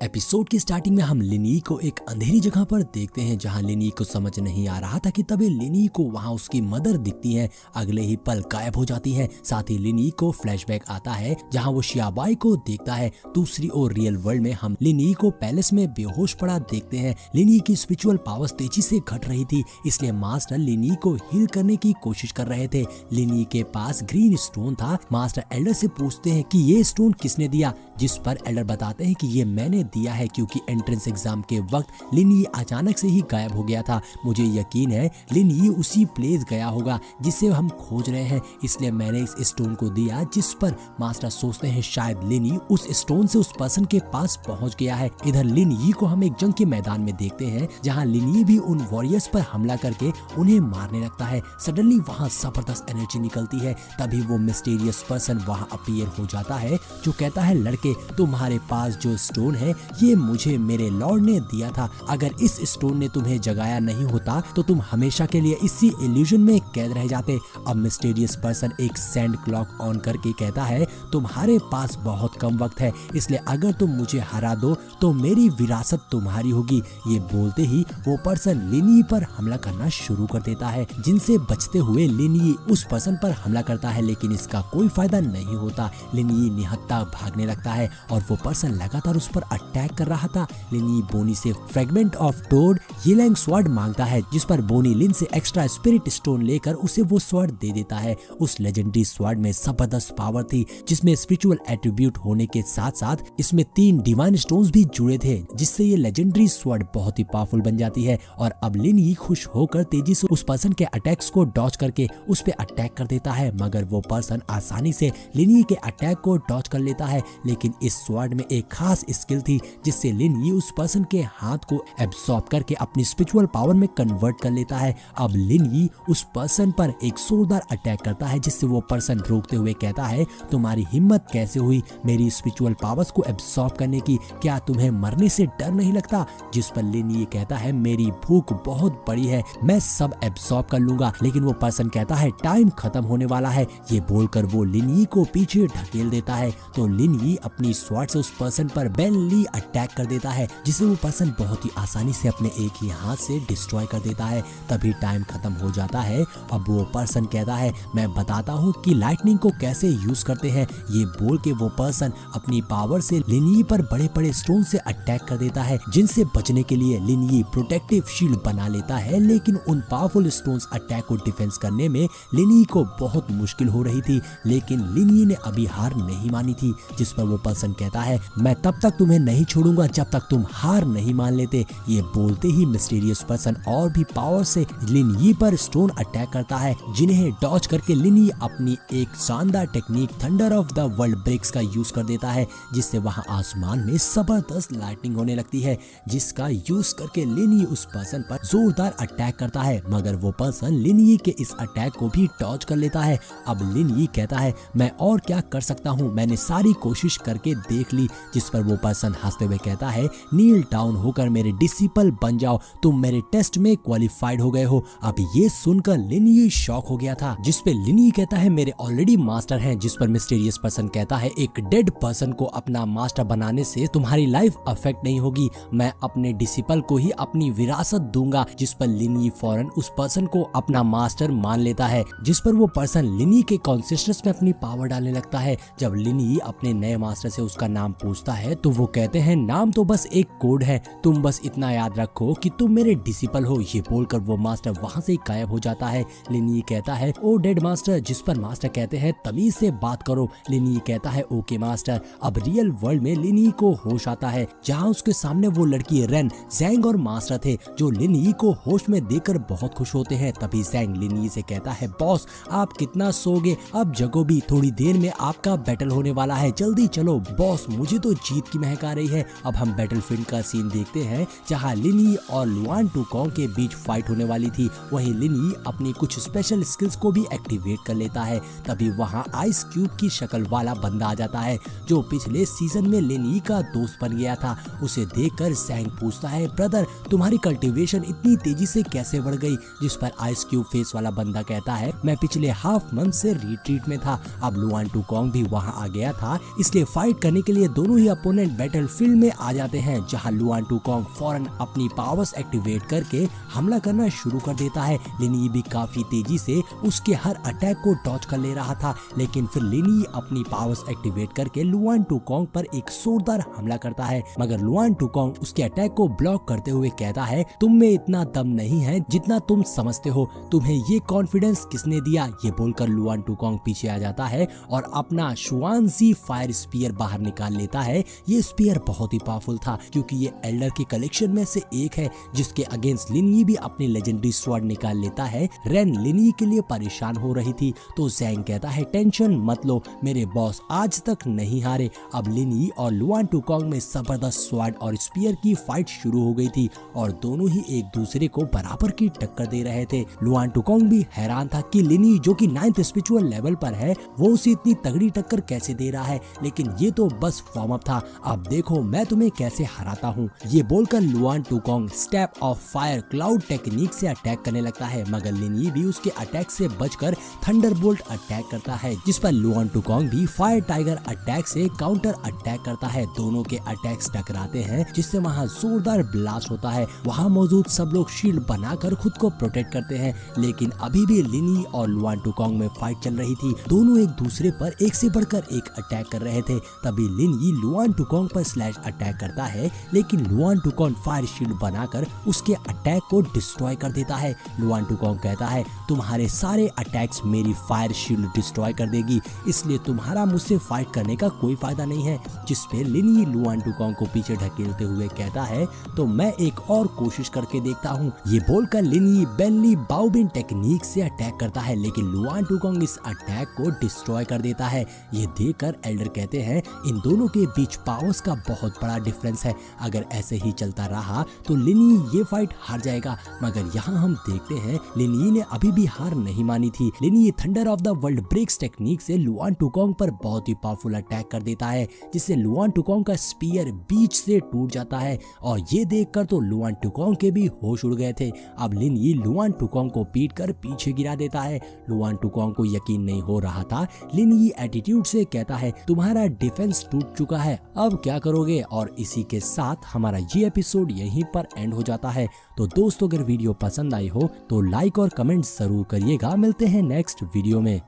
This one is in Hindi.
एपिसोड की स्टार्टिंग में हम लिनी को एक अंधेरी जगह पर देखते हैं जहां लिनी को समझ नहीं आ रहा था कि तभी लिनी को वहां उसकी मदर दिखती है। अगले ही पल गायब हो जाती है। साथ ही लिनी को फ्लैशबैक आता है जहां वो शियाबाई को देखता है। दूसरी ओर रियल वर्ल्ड में हम लिनी को पैलेस में बेहोश पड़ा देखते हैं। लिनी की स्पिरिचुअल पावर्स तेजी से घट रही थी, इसलिए मास्टर लिनी को हील करने की कोशिश कर रहे थे। लिनी के पास ग्रीन स्टोन था। मास्टर एल्डर से पूछते हैं कि ये स्टोन किसने दिया, जिस पर एल्डर बताते हैं कि ये मैंने दिया है क्योंकि एंट्रेंस एग्जाम के वक्त लिनी अचानक से ही गायब हो गया था। मुझे यकीन है लिनी उसी प्लेस गया होगा जिसे हम खोज रहे हैं, इसलिए मैंने इस स्टोन को दिया। जिस पर मास्टर सोचते हैं शायद लिनी उस स्टोन से उस पर्सन के पास पहुंच गया है। इधर लिनी को हम एक जंग के मैदान में देखते हैं जहां लिनी भी उन वॉरियर्स पर हमला करके उन्हें मारने लगता है। सडनली वहां जबरदस्त एनर्जी निकलती है। तभी वो मिस्टीरियस पर्सन वहां अपीयर हो जाता है जो कहता है, लड़के तुम्हारे पास जो स्टोन है ये मुझे मेरे लॉर्ड ने दिया था। अगर इस स्टोन ने तुम्हें जगाया नहीं होता तो तुम हमेशा के लिए इसी इल्यूजन में कैद रह जाते। अब मिस्टीरियस पर्सन एक सैंड क्लॉक ऑन करके कहता है, तुम्हारे पास बहुत कम वक्त है, इसलिए अगर तुम मुझे हरा दो तो मेरी विरासत तुम्हारी होगी। ये बोलते ही वो पर्सन लिनी पर हमला करना शुरू कर देता है। जिनसे बचते हुए लिनी उस पर्सन पर हमला करता है, लेकिन इसका कोई फायदा नहीं होता। लिनी निहत्था भागने लगता है और वो पर्सन लगातार उस पर अटैक कर रहा था। लिनी बोनी से फ्रेगमेंट ऑफ टोड येलैंग स्वॉर्ड मांगता है, जिस पर बोनी लिन से एक्स्ट्रा स्पिरिट स्टोन लेकर उसे वो स्वॉर्ड दे देता है। उस लेजेंडरी स्वॉर्ड में जबरदस्त पावर थी, जिसमें स्पिरिचुअल एट्रीब्यूट होने के साथ साथ इसमें 3 डिवाइन स्टोन्स भी जुड़े थे, जिससे ये लेजेंडरी स्वॉर्ड बहुत ही पावरफुल बन जाती है। और अब लिनी खुश होकर तेजी से उस पर्सन के अटैक्स को डॉज करके उस पे अटैक कर देता है, मगर वो पर्सन आसानी से लिनी के अटैक को डॉज कर लेता है। लेकिन इस स्वॉर्ड में एक खास स्किल थी जिससे लिनी उस पर्सन के हाथ को एब्सॉर्ब करके अपनी स्पिरिचुअल पावर में कन्वर्ट कर लेता है। अब लिनी उस पर्सन पर एक जोरदार अटैक करता है, जिससे वो पर्सन रोकते हुए कहता है, तुम्हारी हिम्मत कैसे हुई मेरी स्पिरिचुअल पावर्स को एब्सॉर्ब करने की? क्या तुम्हें मरने से डर नहीं लगता? जिस पर लिनी कहता है, मेरी भूख बहुत बड़ी है, मैं सब एब्सॉर्ब कर लूंगा। लेकिन वो पर्सन कहता है, टाइम खत्म होने वाला है। ये बोलकर वो लिनी को पीछे ढकेल देता है। तो लिनी अपनी स्वॉर्ड से उस पर्सन पर बेनली अटैक कर देता है, जिसे वो पर्सन बहुत ही आसानी से अपने एक ही हाथ से डिस्ट्रॉय कर देता है। तभी टाइम खत्म हो जाता है। अब वो पर्सन कहता है, मैं बताता हूँ कि लाइटनिंग को कैसे यूज करते हैं। ये बोल के वो पर्सन अपनी पावर से लिनी पर बड़े बड़े स्टोन से अटैक कर देता है, जिनसे बचने के लिए लिनी प्रोटेक्टिव शील्ड बना लेता है। लेकिन उन पावरफुल स्टोन्स अटैक को डिफेंस करने में लिनी को बहुत मुश्किल हो रही थी। लेकिन लिनी ने अभी हार नहीं मानी थी, जिस पर वो पर्सन कहता है, मैं तब तक तुम्हें नहीं छोड़ूंगा जब तक तुम हार नहीं मान लेते। ये बोलते ही मिस्टीरियस पर्सन और भी पावर से लिनी पर स्टोन अटैक करता है, जिन्हें डॉज करके लिनी अपनी एक शानदार technique thunder of the world breaks का यूज कर देता है, जिससे वहां आसमान में जबरदस्त लाइटनिंग होने लगती है, जिसका यूज करके लिनी उस पर्सन पर जोरदार अटैक करता है। मगर वो पर्सन लिनी के इस अटैक को भी डॉज कर लेता है। अब लिनी कहता है, मैं और क्या कर सकता हूँ, मैंने सारी कोशिश करके देख ली। जिस पर वो पर्सन हंसते हुए कहता है, नील डाउन होकर मेरे डिसिपल बन जाओ, तुम मेरे टेस्ट में क्वालिफाइड हो गए हो। अब ये सुनकर लिनी शॉक हो गया था, जिस पे लिनी कहता है, मेरे ऑलरेडी मास्टर हैं। जिस पर मिस्टीरियस पर्सन कहता है, एक डेड पर्सन को अपना मास्टर बनाने से तुम्हारी लाइफ अफेक्ट नहीं होगी, मैं अपने डिसिपल को ही अपनी विरासत दूंगा। जिस पर लिनी फौरन उस पर्सन को अपना मास्टर मान लेता है। जिस पर वो पर्सन लिनी के कॉन्शियसनेस में अपनी पावर डालने लगता है। जब लिनी अपने नए मास्टर से उसका नाम पूछता है तो वो कहते हैं, नाम तो बस एक कोड है, तुम बस इतना याद रखो कि तुम मेरे डिसिपल हो। ये बोलकर वो मास्टर वहां से गायब हो जाता है। लिनी कहता है, ओ डेड मास्टर। जिस पर मास्टर कहते हैं, तमीज से बात करो। लिनी कहता है, ओके मास्टर। अब रियल वर्ल्ड में लिनी को होश आता है, जहाँ उसके सामने वो लड़की रेन, जैंग और मास्टर थे, जो लिनी को होश में देखकर बहुत खुश होते हैं। तभी जैंग लिनी से कहता है, बॉस आप कितना सोगे, अब जगो भी, थोड़ी देर में आपका बैटल होने वाला है, जल्दी चलो। बॉस मुझे तो जीत की महक आ रही है। अब हम बैटलफील्ड का सीन देखते हैं, जहां लिनी और लुआन टूकोंग के बीच फाइट होने वाली थी। वहीं लिनी अपनी कुछ स्पेशल स्किल्स को भी एक्टिवेट कर लेता है। तभी वहां आइस क्यूब की शक्ल वाला बंदा आ जाता है, जो पिछले सीजन में लिनी का दोस्त बन गया था। उसे देखकर जैंग पूछता है, ब्रदर तुम्हारी कल्टीवेशन इतनी तेजी से कैसे बढ़ गई? जिस पर आइस क्यूब फेस वाला बंदा कहता है, मैं पिछले हाफ मंथ से रिट्रीट में था। अब लुआन टूकोंग भी वहां आ गया था, इसलिए फाइट करने के लिए दोनों ही अपोनेंट बैटलफील्ड में आ जाते हैं, जहां लुआन टूकोंग फौरन अपनी पावर्स एक्टिवेट करके हमला करना शुरू कर देता है। लिन यी भी काफी तेजी से उसके हर अटैक को डॉज कर ले रहा था, लेकिन फिर लिन यी अपनी पावर्स एक्टिवेट करके लुआन टूकोंग पर एक जोरदार हमला करता है, मगर लुआन टूकोंग उसके अटैक को ब्लॉक करते हुए कहता है, तुम में इतना दम नहीं है जितना तुम समझते हो, तुम्हें ये कॉन्फिडेंस किसने दिया। ये बोलकर लुआन टूकोंग पीछे आ जाता है और अपना शुआनजी फायर स्पीयर बाहर निकाल लेता है। ये स्पीयर बहुत ही पावरफुल था क्योंकि ये एल्डर के कलेक्शन में से एक है, जिसके अगेंस्ट लिन यी भी अपनी लेजेंडरी स्वॉर्ड निकाल लेता है। रेन लिन यी के लिए परेशान हो रही थी तो ज़ैंग कहता है, टेंशन मत लो, मेरे बॉस आज तक नहीं हारे। अब लिन यी और लुआन टूकोंग में जबरदस्त स्वॉर्ड और स्पीयर की फाइट शुरू हो गई थी और दोनों ही एक दूसरे को बराबर की टक्कर दे रहे थे। लुआन टूकोंग भी हैरान था कि लिन यी जो कि 9th स्पिरिचुअल लेवल पर है वो उसे इतनी तगड़ी टक्कर कैसे दे रहा है, लेकिन ये तो बस वार्म अप था, अब देखो मैं तुम्हें कैसे हराता हूँ। ये बोलकर लुआन टूकोंग step of fire cloud technique से अटैक करने लगता है, मगर लिन यी भी उसके अटैक से बचकर थंडरबोल्ट अटैक करता है, जिस पर लुआन टूकोंग भी फायर टाइगर अटैक से काउंटर अटैक करता है। दोनों के अटैक्स टकराते हैं जिससे वहाँ जोरदार ब्लास्ट होता है। वहाँ मौजूद सब लोग शील्ड बनाकर खुद को प्रोटेक्ट करते हैं, लेकिन अभी भी लिन यी और लुआन टूकोंग में फाइट चल रही थी। दोनों एक दूसरे पर एक से बढ़कर एक अटैक कर रहे थे। तभी लिन यी लुआन टूकोंग पर स्लैश अटैक करता है, लेकिन लुआन टूकोंग फायर शील्ड बनाकर उसके अटैक को डिस्ट्रॉय कर देता है। लुआन टूकोंग कहता है, तुम्हारे सारे अटैक्स मेरी फायर शील्ड डिस्ट्रॉय कर देगी, इसलिए तुम्हारा मुझसे फाइट करने का कोई फायदा नहीं है। जिस पे लिन यी लुआन टूकोंग को पीछे ढकेलते हुए कहता है, तो मैं एक और कोशिश करके देखता हूँ। ये बोलकर लिन यी बेनली बाओबिन टेक्निक से अटैक करता है, लेकिन लुआन टूकोंग इस अटैक को डिस्ट्रॉय कर देता है। ये देखकर एल्डर कहते हैं, इन दोनों के बीच पावर्स का बहुत बड़ा डिफरेंस है, अगर ऐसे ही चलता रहा तो लिन यी ये फाइट हार जाएगा। मगर यहाँ हम देखते हैं लिन यी ने अभी भी हार नहीं मानी थी। Lin Yi thunder of the world breaks technique से लुआन टूकोंग पर बहुत ही पावरफुल अटैक कर देता है, जिससे लुआन टूकोंग का स्पीयर बीच से टूट जाता है और ये देखकर तो लुआन टूकोंग के भी होश उड़ गए थे। अब लिन यी लुआन टूकोंग को पीट कर पीछे गिरा देता है। लुआन टूकोंग को यकीन नहीं हो रहा था। लिन यी एटीट्यूड से कहता है, तुम्हारा डिफेंस टूट चुका है, अब क्या करोगे। और इसी के साथ हमारा ये एपिसोड यहीं पर एंड हो जाता है। तो दोस्तों अगर वीडियो पसंद आई हो तो लाइक और कमेंट जरूर करिएगा। मिलते हैं नेक्स्ट वीडियो में।